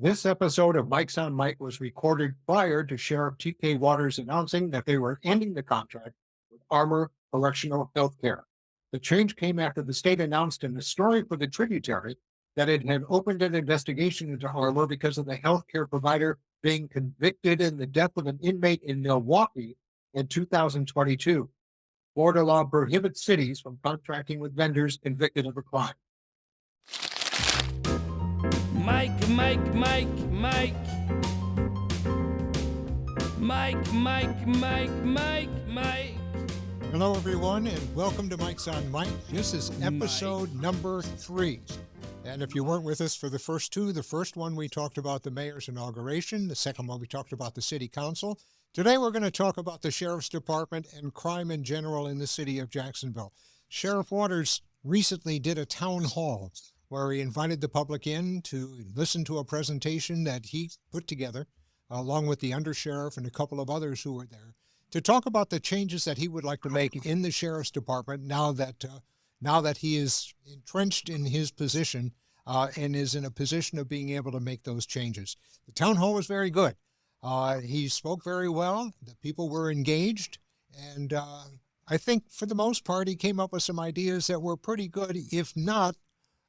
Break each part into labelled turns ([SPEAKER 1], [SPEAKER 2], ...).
[SPEAKER 1] This episode of Mike's on Mike was recorded prior to Sheriff T.K. Waters announcing that they were ending the contract with Armor Correctional Healthcare. The change came after the state announced in the story for the tributary that it had opened an investigation into Armor because of the healthcare provider being convicted in the death of an inmate in Milwaukee in 2022. Florida law prohibits cities from contracting with vendors convicted of a crime.
[SPEAKER 2] Mike.
[SPEAKER 1] Hello, everyone, and welcome to Mike's on Mike. This is episode number 3. And if you weren't with us for the first two, the first one we talked about the mayor's inauguration. The second one we talked about the city council. Today we're going to talk about the sheriff's department and crime in general in the city of Jacksonville. Sheriff Waters recently did a town hall where he invited the public in to listen to a presentation that he put together, along with the undersheriff and a couple of others who were there, to talk about the changes that he would like to make in the sheriff's department now that he is entrenched in his position and is in a position of being able to make those changes. The town hall was very good. He spoke very well. The people were engaged. And I think for the most part, he came up with some ideas that were pretty good, if not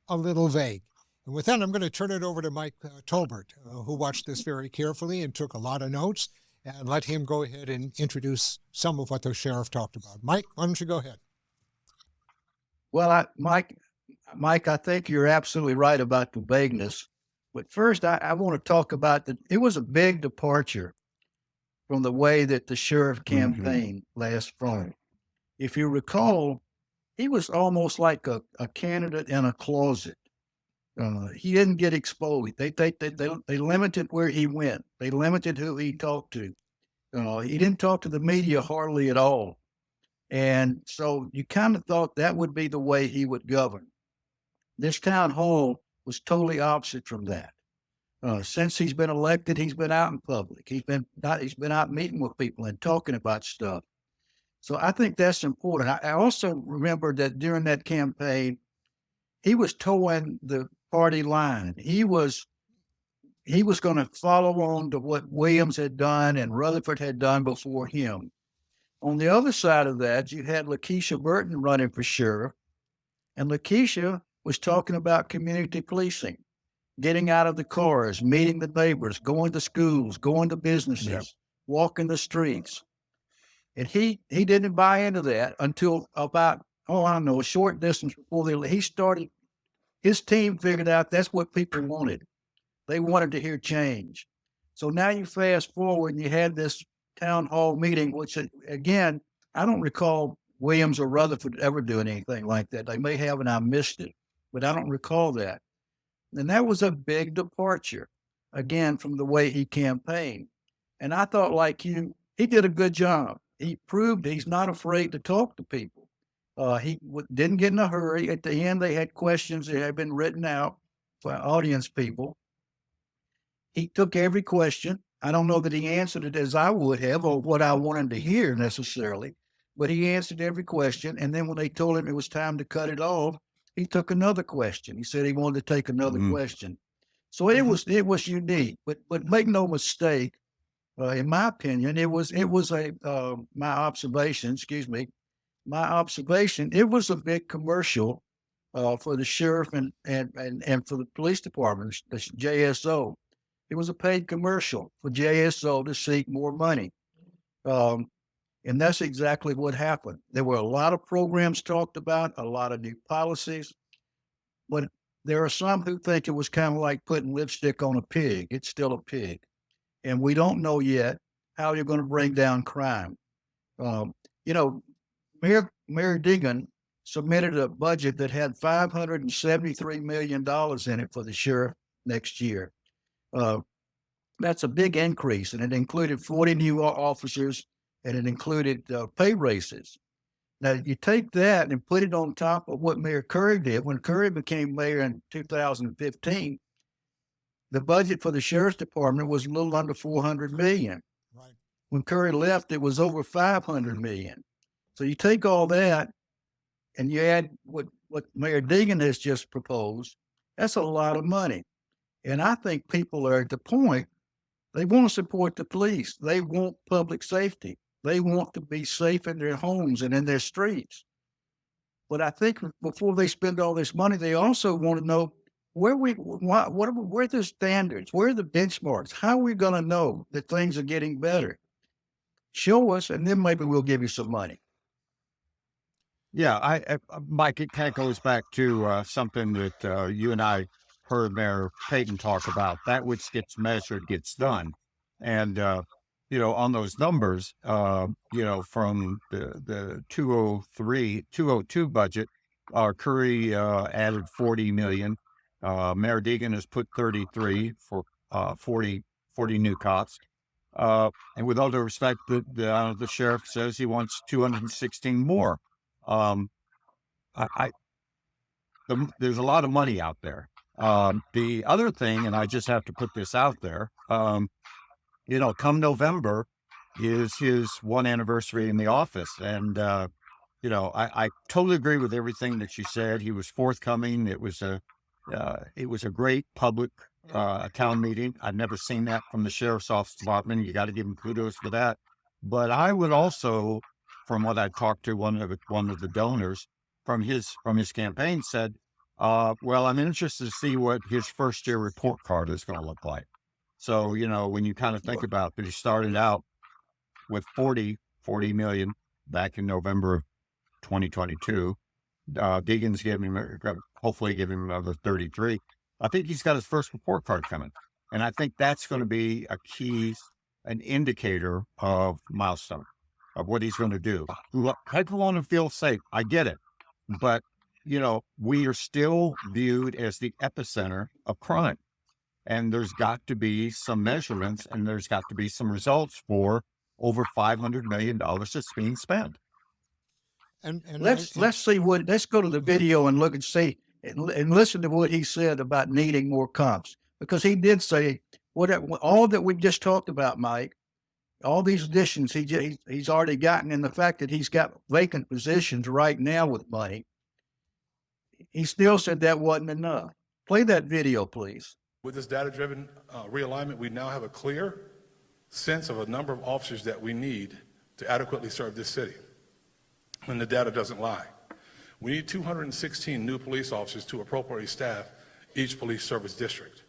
[SPEAKER 1] a little vague. And with that, I'm going to turn it over to Mike Tolbert, who watched this very carefully and took a lot of notes, and let him go ahead and introduce some of what the sheriff talked about. Mike, why don't you go ahead?
[SPEAKER 3] Well, Mike, I think you're absolutely right about the vagueness. But first, I want to talk about it was a big departure from the way that the sheriff campaigned last spring. If you recall, he was almost like a candidate in a closet. He didn't get exposed. They limited where he went. They limited who he talked to. He didn't talk to the media hardly at all. And so you kind of thought that would be the way he would govern. This town hall was totally opposite from that. Since he's been elected, he's been out in public. He's been out meeting with people and talking about stuff. So I think that's important. I also remember that during that campaign, he was towing the party line. He was going to follow on to what Williams had done and Rutherford had done before him. On the other side of that, you had Lakeisha Burton running for sheriff, and Lakeisha was talking about community policing, getting out of the cars, meeting the neighbors, going to schools, going to businesses, walking the streets. And he didn't buy into that until about, a short distance before he started. His team figured out that's what people wanted. They wanted to hear change. So now you fast forward and you had this town hall meeting, which again, I don't recall Williams or Rutherford ever doing anything like that. They may have, and I missed it, but I don't recall that. And that was a big departure, again, from the way he campaigned. And I thought, like you, he did a good job. He proved he's not afraid to talk to people. He didn't get in a hurry. At the end, they had questions that had been written out for audience people. He took every question. I don't know that he answered it as I would have or what I wanted to hear necessarily, but he answered every question. And then when they told him it was time to cut it off, he took another question. He said he wanted to take another question. So it was unique, but make no mistake, in my opinion, it was my observation, it was a big commercial for the sheriff and for the police department, the JSO. It was a paid commercial for JSO to seek more money. And that's exactly what happened. There were a lot of programs talked about, a lot of new policies, but there are some who think it was kind of like putting lipstick on a pig. It's still a pig. And we don't know yet how you're going to bring down crime. Mayor Degan submitted a budget that had $573 million in it for the sheriff next year. That's a big increase, and it included 40 new officers, and it included pay raises. Now, you take that and put it on top of what Mayor Curry did. When Curry became mayor in 2015, the budget for the sheriff's department was a little under $400 million.
[SPEAKER 1] Right.
[SPEAKER 3] When Curry left, it was over $500 million. So you take all that and you add what Mayor Degan has just proposed, that's a lot of money. And I think people are at the point, they want to support the police. They want public safety. They want to be safe in their homes and in their streets. But I think before they spend all this money, they also want to know where where are the standards? Where are the benchmarks? How are we going to know that things are getting better? Show us, and then maybe we'll give you some money.
[SPEAKER 2] Yeah, Mike, it kind of goes back to something that you and I heard Mayor Payton talk about. That which gets measured gets done. And, on those numbers, from the 202 budget, Curry added 40 million. Mayor Degan has put 33 for 40 new cops. And with all due respect, the sheriff says he wants 216 more. There's a lot of money out there. The other thing, and I just have to put this out there, come November is his one anniversary in the office. And, I totally agree with everything that you said. He was forthcoming. It was a great public town meeting. I've never seen that from the sheriff's office department. You got to give him kudos for that. But I would also, from what I talked to one of the donors from his campaign, said, well, I'm interested to see what his first year report card is going to look like. So, when you kind of think about that, he started out with 40 million back in November of 2022. Degan's hopefully giving him another 33. I think he's got his first report card coming. And I think that's going to be an indicator of milestone of what he's going to do. People want to feel safe. I get it. But, we are still viewed as the epicenter of crime. And there's got to be some measurements and there's got to be some results for over $500 million that's being spent.
[SPEAKER 3] And let's go to the video and look and see and listen to what he said about needing more cops, because he did say all that we've just talked about, Mike, all these additions he's already gotten, and the fact that he's got vacant positions right now with money, he still said that wasn't enough. Play that video, please.
[SPEAKER 4] With this data-driven realignment, we now have a clear sense of a number of officers that we need to adequately serve this city. And the data doesn't lie. We need 216 new police officers to appropriately staff each police service district.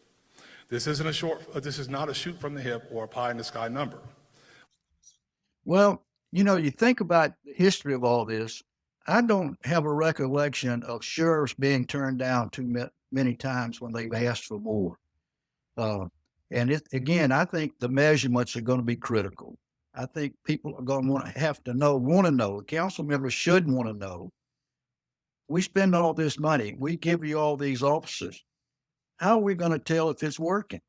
[SPEAKER 4] This is not a shoot from the hip or a pie in the sky number.
[SPEAKER 3] Well, you think about the history of all this. I don't have a recollection of sheriffs being turned down too many times when they've asked for more. Again, I think the measurements are going to be critical. I think people are going to want to know. The council members should want to know. We spend all this money. We give you all these officers. How are we going to tell if it's working?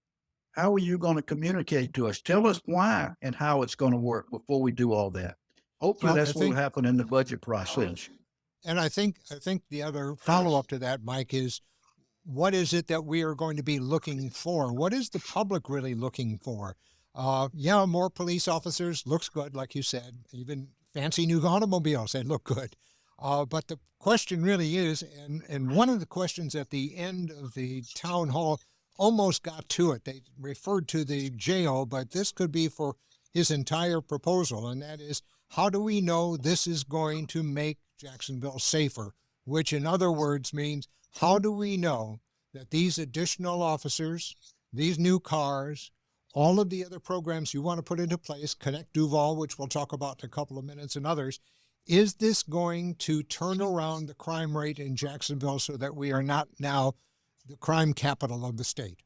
[SPEAKER 3] How are you going to communicate to us? Tell us why and how it's going to work before we do all that. Hopefully that's what will happen in the budget process.
[SPEAKER 1] And I think the other follow-up to that, Mike, is what is it that we are going to be looking for? What is the public really looking for? More police officers looks good, like you said. Even fancy new automobiles, they look good. But the question really is, and one of the questions at the end of the town hall almost got to it. They referred to the jail, but this could be for his entire proposal, and that is, how do we know this is going to make Jacksonville safer? Which, in other words, means how do we know that these additional officers, these new cars, all of the other programs you want to put into place, Connect Duval, which we'll talk about in a couple of minutes, and others, is this going to turn around the crime rate in Jacksonville so that we are not now the crime capital of the state?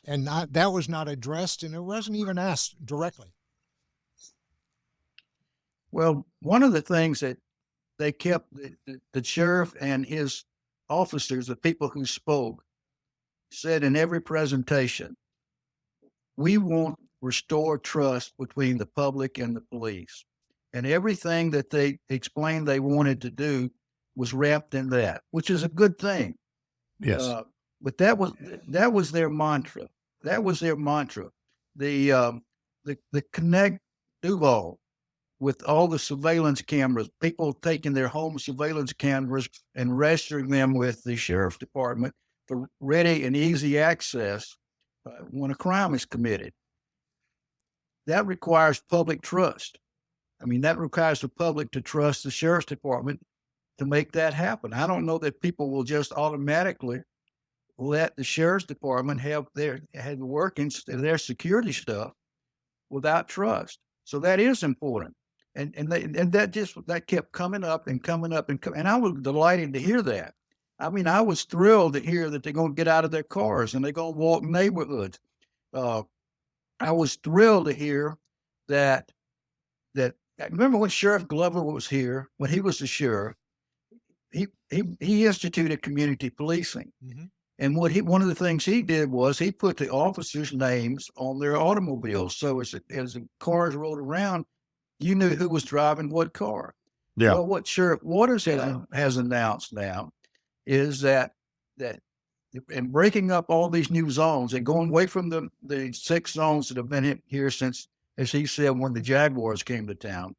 [SPEAKER 1] And that was not addressed, and it wasn't even asked directly.
[SPEAKER 3] Well, one of the things that they kept, the sheriff and his officers, the people who spoke, said in every presentation, we want to restore trust between the public and the police. And everything that they explained they wanted to do was wrapped in that, which is a good thing.
[SPEAKER 2] Yes.
[SPEAKER 3] But that was their mantra. That was their mantra. The Connect Duval, with all the surveillance cameras, people taking their home surveillance cameras and registering them with the sheriff's department for ready and easy access when a crime is committed. That requires public trust. I mean, that requires the public to trust the sheriff's department to make that happen. I don't know that people will just automatically let the sheriff's department have the workings of their security stuff without trust. So that is important. And that kept coming up and coming up and I was delighted to hear that. I mean, I was thrilled to hear that they're going to get out of their cars and they're going to walk neighborhoods. I was thrilled to hear that I remember when Sheriff Glover was here, when he was the sheriff, he instituted community policing. Mm-hmm. And one of the things he did was he put the officers' names on their automobiles. So as the cars rolled around, you knew who was driving what car. Yeah. Well, what Sheriff Waters has announced now is that in breaking up all these new zones and going away from the 6 zones that have been here since, as he said, when the Jaguars came to town,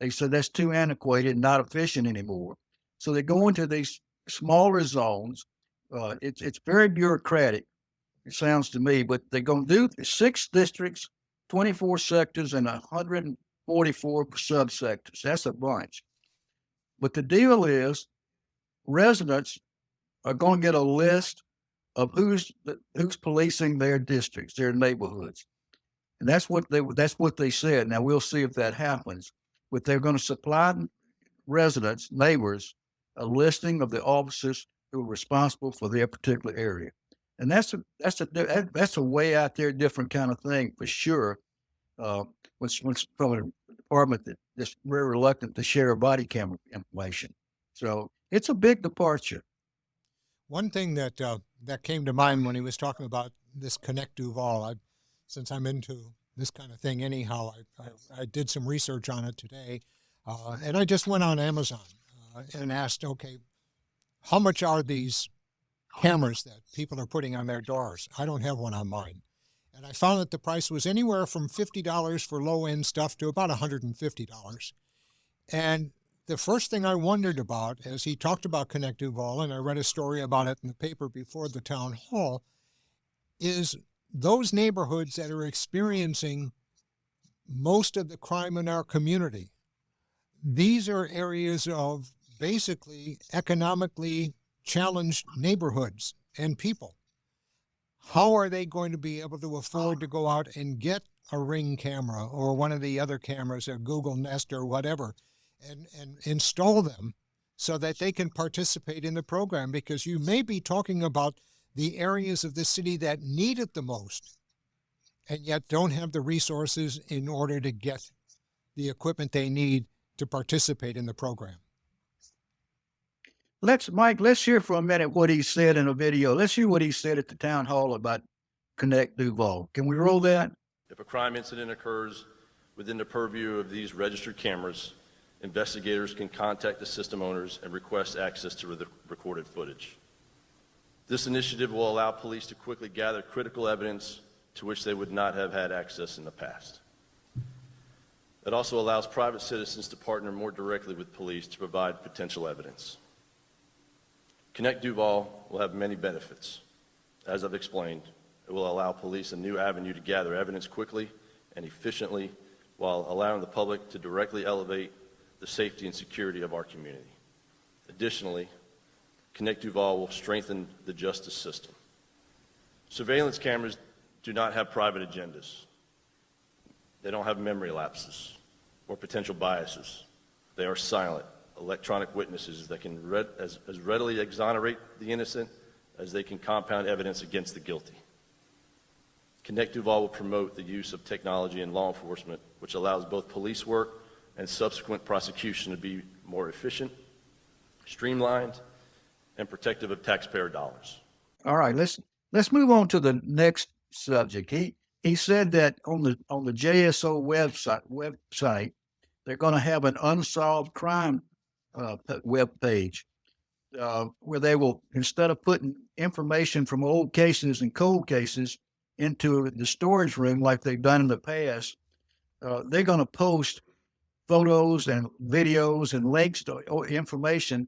[SPEAKER 3] they said that's too antiquated and not efficient anymore. So they go into these smaller zones. It's very bureaucratic, it sounds to me, but they're going to do 6 districts, 24 sectors, and 144 subsectors. That's a bunch. But the deal is residents are going to get a list of who's policing their districts, their neighborhoods. And that's what they said. Now we'll see if that happens. But they're going to supply residents, neighbors, a listing of the officers who are responsible for their particular area. And that's a way out there, different kind of thing for sure. When from a department that's very reluctant to share body camera information. So it's a big departure.
[SPEAKER 1] One thing that came to mind when he was talking about this Connect Duval, since I'm into this kind of thing anyhow, I did some research on it today, and I just went on Amazon and asked, okay, how much are these cameras that people are putting on their doors? I don't have one on mine. And I found that the price was anywhere from $50 for low-end stuff to about $150. And the first thing I wondered about, as he talked about Connect Duval, and I read a story about it in the paper before the town hall, is those neighborhoods that are experiencing most of the crime in our community. These are areas of basically economically challenged neighborhoods and people. How are they going to be able to afford to go out and get a Ring camera or one of the other cameras, a Google Nest or whatever, and install them so that they can participate in the program? Because you may be talking about the areas of the city that need it the most and yet don't have the resources in order to get the equipment they need to participate in the program.
[SPEAKER 3] Mike, let's hear for a minute what he said in a video. Let's hear what he said at the town hall about Connect Duval. Can we roll that?
[SPEAKER 5] If a crime incident occurs within the purview of these registered cameras, investigators can contact the system owners and request access to the recorded footage. This initiative will allow police to quickly gather critical evidence to which they would not have had access in the past. It also allows private citizens to partner more directly with police to provide potential evidence. Connect Duval will have many benefits. As I've explained, it will allow police a new avenue to gather evidence quickly and efficiently while allowing the public to directly elevate the safety and security of our community. Additionally, Connect Duval will strengthen the justice system. Surveillance cameras do not have private agendas. They don't have memory lapses or potential biases. They are silent, electronic witnesses that can as readily exonerate the innocent as they can compound evidence against the guilty. Connect Duval will promote the use of technology in law enforcement, which allows both police work and subsequent prosecution to be more efficient, streamlined, and protective of taxpayer dollars.
[SPEAKER 3] All right, let's move on to the next subject. He said that on the JSO website they're going to have an unsolved crime web page where they will, instead of putting information from old cases and cold cases into the storage room like they've done in the past, they're going to post photos and videos and links to information,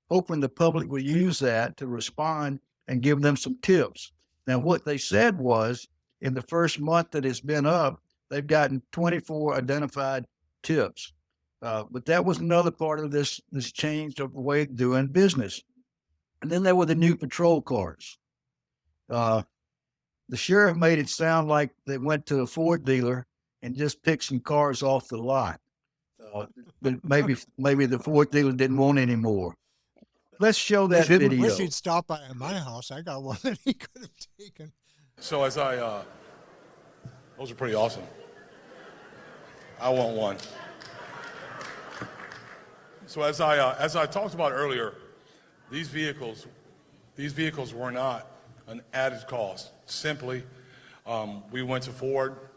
[SPEAKER 3] hoping the public will use that to respond and give them some tips. Now, what they said was in the first month that it's been up, they've gotten 24 identified tips. But that was another part of this change of the way of doing business. And then there were the new patrol cars. The sheriff made it sound like they went to a Ford dealer and just picked some cars off the lot. But maybe the Ford dealer didn't want any more. Let's show that video.
[SPEAKER 1] Wish he'd stop by at my house. I got one that he could have taken.
[SPEAKER 4] So those are pretty awesome. I want one. So as I talked about earlier, these vehicles were not an added cost. Simply, we went to Ford,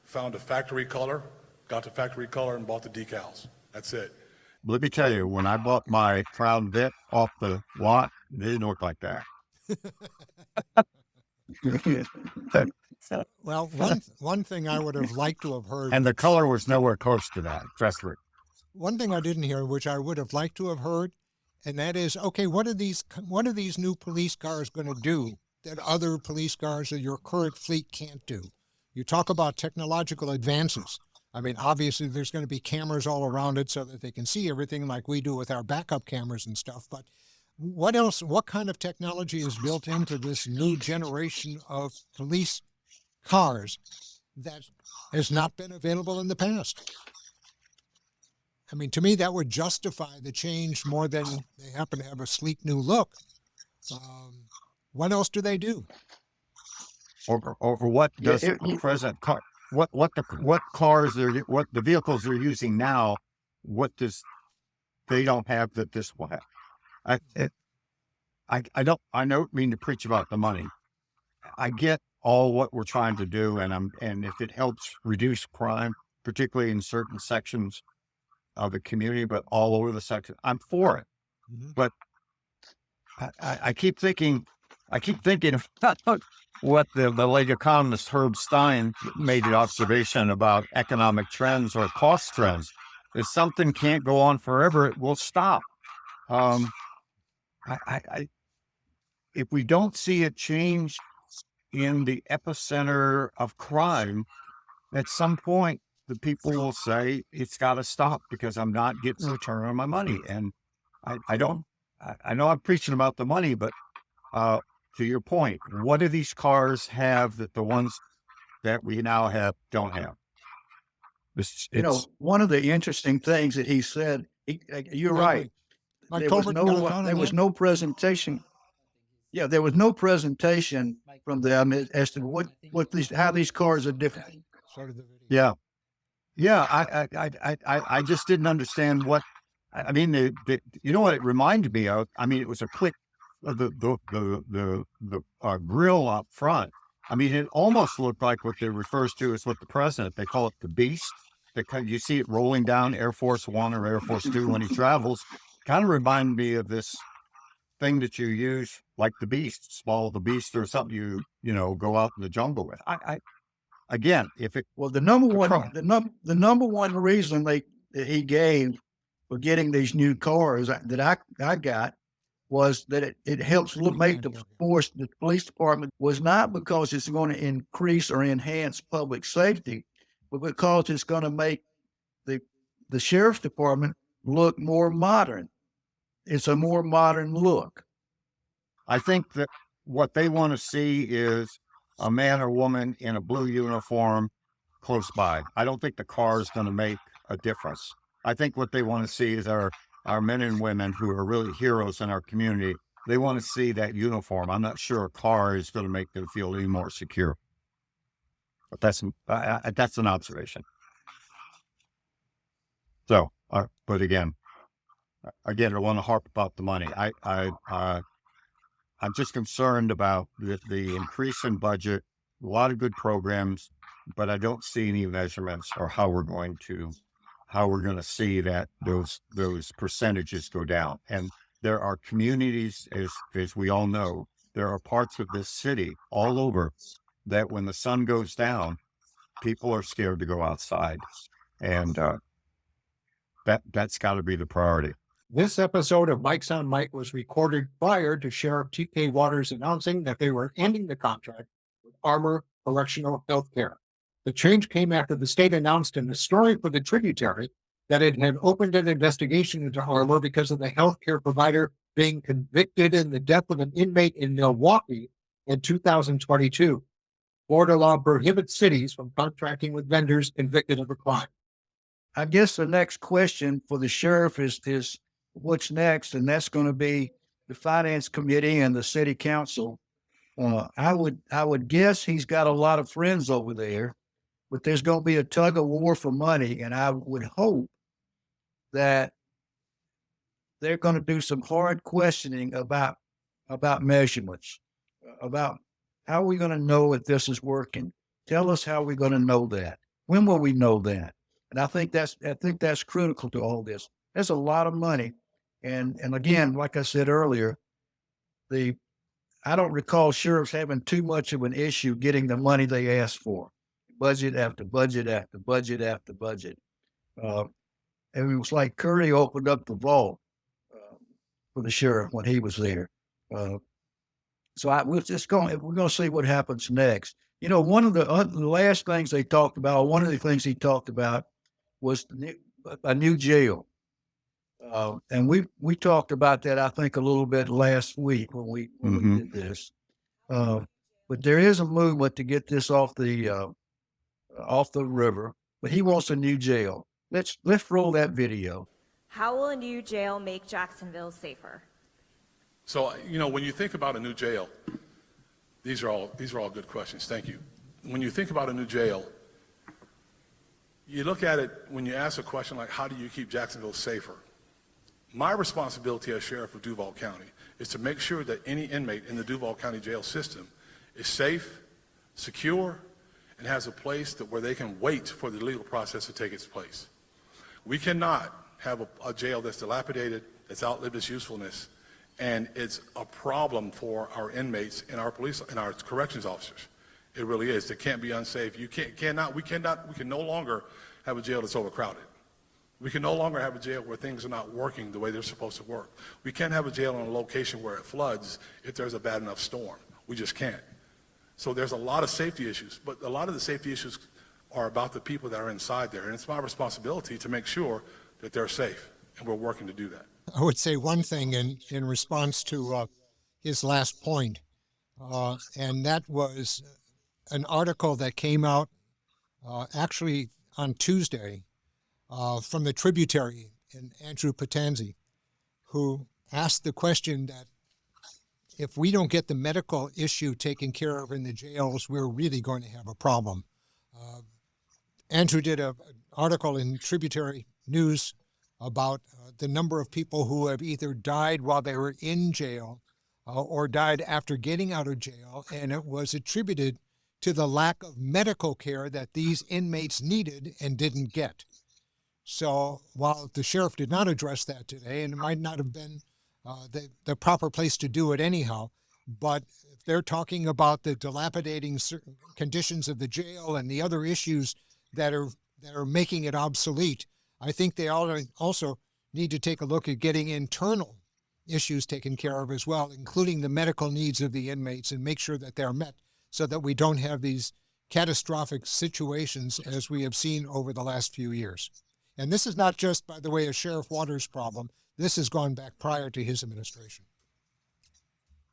[SPEAKER 4] found a factory color, got the factory color, and bought the decals. That's it.
[SPEAKER 2] Let me tell you, when I bought my Crown Vic off the lot, it didn't look like that.
[SPEAKER 1] Well, one thing I would have liked to have heard,
[SPEAKER 2] And the color was nowhere close to that. Trust me.
[SPEAKER 1] one thing I didn't hear, which I would have liked to have heard, and that is, okay, what are these new police cars going to do that other police cars of your current fleet can't do? You talk about technological advances. I mean, obviously there's going to be cameras all around it so that they can see everything like we do with our backup cameras and stuff. But what else, what kind of technology is built into this new generation of police cars that has not been available in the past? I mean, to me, that would justify the change more than they happen to have a sleek new look. What else do they do?
[SPEAKER 2] Over what does the present car? What cars what the vehicles they're using now? What does they don't have that this will have? I don't mean to preach about the money. I get all what we're trying to do, and if it helps reduce crime, particularly in certain sections of the community, but all over the section, I'm for it. Mm-hmm. But I keep thinking about what the late economist Herb Stein made an observation about economic trends or cost trends. If something can't go on forever, it will stop. If we don't see a change in the epicenter of crime, at some point, the people will say it's got to stop because I'm not getting a return on my money. And I know I'm preaching about the money, but to your point, what do these cars have that the ones that we now have don't have?
[SPEAKER 3] One of the interesting things that he said, you're right.
[SPEAKER 1] Mike
[SPEAKER 3] There was no presentation. Yeah, there was no presentation from them as to how these cars are different.
[SPEAKER 2] Yeah. I just didn't understand what. I mean, you know what it reminded me of? I mean, it was a click of the grill up front. I mean, it almost looked like what they refers to as what the president, they call it the beast. You see it rolling down Air Force One or Air Force Two when he travels. Kind of reminded me of this thing that you use like the beast, swallow the beast or something you go out in the jungle with. Again,
[SPEAKER 3] the number one reason that he gave for getting these new cars that I got was that it helps make the police department was not because it's going to increase or enhance public safety, but because it's going to make the sheriff's department look more modern. It's a more modern look.
[SPEAKER 2] I think that what they want to see is a man or woman in a blue uniform close by. I don't think the car is going to make a difference. I think what they want to see is our men and women who are really heroes in our community. They want to see that uniform. I'm not sure a car is going to make them feel any more secure. But that's an observation. So, but again, I want to harp about the money. I'm just concerned about the increase in budget, a lot of good programs, but I don't see any measurements or how we're going to see that those percentages go down. And there are communities, as we all know, there are parts of this city all over that when the sun goes down, people are scared to go outside. And that's got to be the priority.
[SPEAKER 1] This episode of Mike's on Mike was recorded prior to Sheriff T.K. Waters announcing that they were ending the contract with Armor Correctional Healthcare. The change came after the state announced in a story for the Tributary that it had opened an investigation into Armor because of the healthcare provider being convicted in the death of an inmate in Milwaukee in 2022. Florida law prohibits cities from contracting with vendors convicted of a crime.
[SPEAKER 3] I guess the next question for the sheriff is what's next, and that's going to be the finance committee and the city council. I would guess he's got a lot of friends over there, but there's going to be a tug of war for money, and I would hope that they're going to do some hard questioning about measurements, about how are we going to know if this is working? Tell us how we're going to know that. When will we know that? And I think that's critical to all this. There's a lot of money. And again, like I said earlier, I don't recall sheriffs having too much of an issue getting the money they asked for. Budget after budget after budget after budget. And it was like Curry opened up the vault for the sheriff when he was there. We're going to see what happens next. You know, one of the last things they talked about, one of the things he talked about was a new jail. And we talked about that, I think, a little bit last week when we did this. But there is a movement to get this off the river. But he wants a new jail. Let's roll that video.
[SPEAKER 6] How will a new jail make Jacksonville safer?
[SPEAKER 4] So, you know, when you think about a new jail, these are all good questions. Thank you. When you think about a new jail, you look at it when you ask a question like, how do you keep Jacksonville safer? My responsibility as sheriff of Duval County is to make sure that any inmate in the Duval County jail system is safe, secure, and has a place where they can wait for the legal process to take its place. We cannot have a jail that's dilapidated, that's outlived its usefulness, and it's a problem for our inmates and our police and our corrections officers. It really is. It can't be unsafe. We can no longer have a jail that's overcrowded. We can no longer have a jail where things are not working the way they're supposed to work. We can't have a jail on a location where it floods if there's a bad enough storm. We just can't. So there's a lot of safety issues, but a lot of the safety issues are about the people that are inside there. And it's my responsibility to make sure that they're safe, and we're working to do that.
[SPEAKER 1] I would say one thing in response to his last point, and that was an article that came out actually on Tuesday from the Tributary and Andrew Patanzi, who asked the question that if we don't get the medical issue taken care of in the jails, we're really going to have a problem. Andrew did an article in Tributary News about the number of people who have either died while they were in jail or died after getting out of jail, and it was attributed to the lack of medical care that these inmates needed and didn't get. So while the sheriff did not address that today, and it might not have been the proper place to do it anyhow, but if they're talking about the dilapidating conditions of the jail and the other issues that are making it obsolete, I think they also need to take a look at getting internal issues taken care of as well, including the medical needs of the inmates, and make sure that they're met so that we don't have these catastrophic situations as we have seen over the last few years. And this is not just, by the way, a Sheriff Waters problem. This has gone back prior to his administration.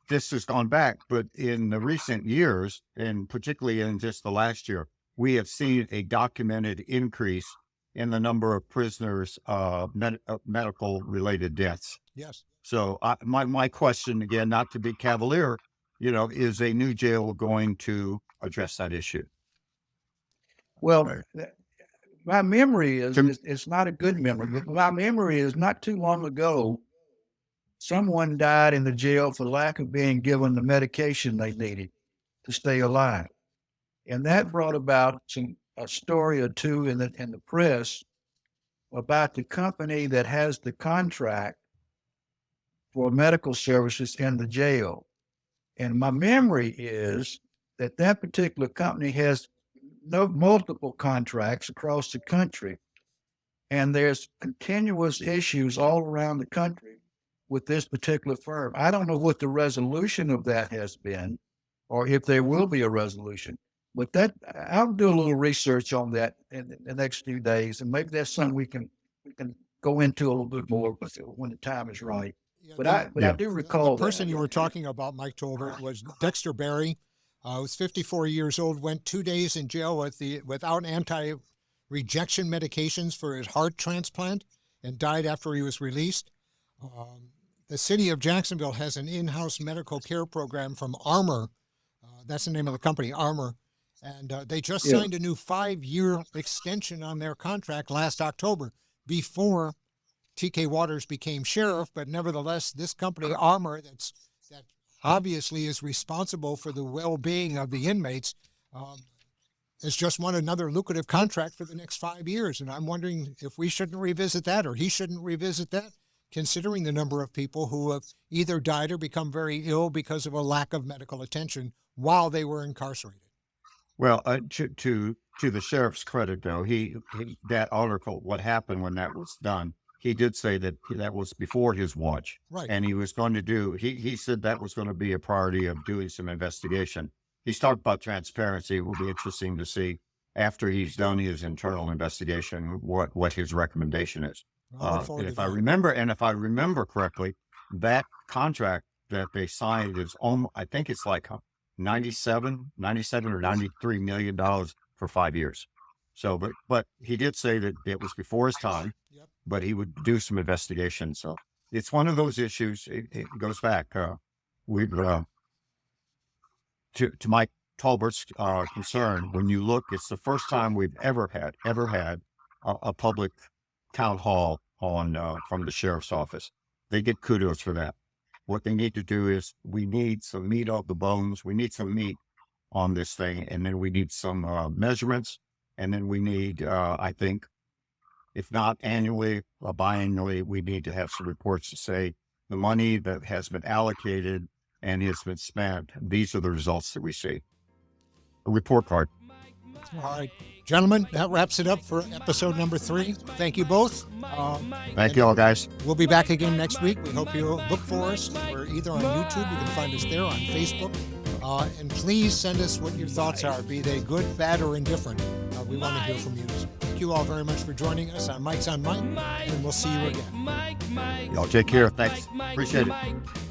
[SPEAKER 2] This has gone back, but in the recent years, and particularly in just the last year, we have seen a documented increase in the number of prisoners' medical-related deaths.
[SPEAKER 1] Yes.
[SPEAKER 2] So my question, again, not to be cavalier, is a new jail going to address that issue?
[SPEAKER 3] Well, my memory is, it's not a good memory, but my memory is not too long ago, someone died in the jail for lack of being given the medication they needed to stay alive. And that brought about a story or two in the press about the company that has the contract for medical services in the jail. And my memory is that particular company has multiple contracts across the country. And there's continuous issues all around the country with this particular firm. I don't know what the resolution of that has been, or if there will be a resolution. But that I'll do a little research on that in the next few days, and maybe that's something we can go into a little bit more when the time is right.
[SPEAKER 1] Yeah,
[SPEAKER 3] But
[SPEAKER 1] the-
[SPEAKER 3] I do recall
[SPEAKER 1] the person
[SPEAKER 3] that.
[SPEAKER 1] you were talking about, Mike Tolbert, was Dexter Berry. Was 54 years old, went 2 days in jail without anti-rejection medications for his heart transplant, and died after he was released. The city of Jacksonville has an in-house medical care program from Armor. That's the name of the company, Armor. And they just signed a new 5-year extension on their contract last October, before TK Waters became sheriff. But nevertheless, this company, Armor, that obviously is responsible for the well-being of the inmates, has just won another lucrative contract for the next 5 years. And I'm wondering if we shouldn't revisit that, or he shouldn't revisit that, considering the number of people who have either died or become very ill because of a lack of medical attention while they were incarcerated.
[SPEAKER 2] Well, to the sheriff's credit, though, he that article, what happened when that was done, he did say that that was before his watch,
[SPEAKER 1] Right.
[SPEAKER 2] and he was going to do. He said that was going to be a priority of doing some investigation. He's talked about transparency. It will be interesting to see after he's done his internal investigation what his recommendation is.
[SPEAKER 1] I look forward
[SPEAKER 2] And
[SPEAKER 1] to
[SPEAKER 2] if
[SPEAKER 1] that.
[SPEAKER 2] I remember correctly, that contract that they signed is almost, I think it's like 97 or $93 million for 5 years. So, but he did say that it was before his time,
[SPEAKER 1] Yep.
[SPEAKER 2] but he would do some investigation. So it's one of those issues. It goes back. We've to Mike Tolbert's concern. When you look, it's the first time we've ever had a public town hall on from the sheriff's office. They get kudos for that. What they need to do is, we need some meat on the bones. We need some meat on this thing, and then we need some measurements, and then we need, I think, if not annually or biannually, we need to have some reports to say the money that has been allocated and has been spent. These are the results that we see. A report card.
[SPEAKER 1] All right, gentlemen, that wraps it up for episode number 3. Thank you both.
[SPEAKER 2] Thank you all, guys.
[SPEAKER 1] We'll be back again next week. We hope you'll look for us. We're either on YouTube, you can find us there, on Facebook. And please send us what your thoughts are, be they good, bad, or indifferent. We want to hear from you. So thank you all very much for joining us on Mike's on Mike, and we'll see you again.
[SPEAKER 2] Y'all take care. Thanks. Appreciate it.